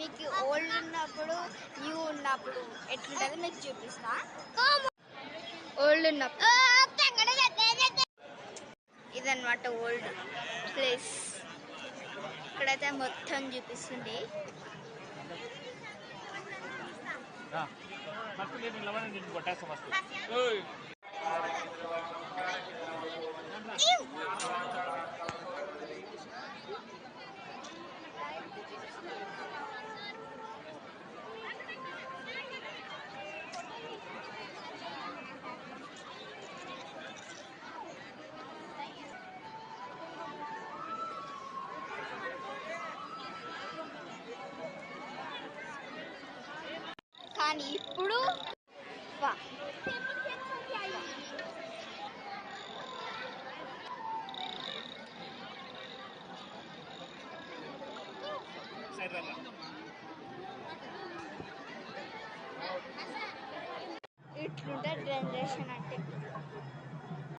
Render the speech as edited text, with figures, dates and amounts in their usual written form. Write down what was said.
మీకు ఓల్డ్ ఉన్నప్పుడు న్యూ ఉన్నప్పుడు ఎట్లుంటుందో మీకు చూపిస్తా. ఓల్డ్ ఉన్నప్పుడు ఇదన్నమాట ఓల్డ్ ప్లేస్. ఇక్కడైతే మొత్తం చూపిస్తుంది. కానీ ఇప్పుడు ఇట్లుంటే జనరేషన్ అంటే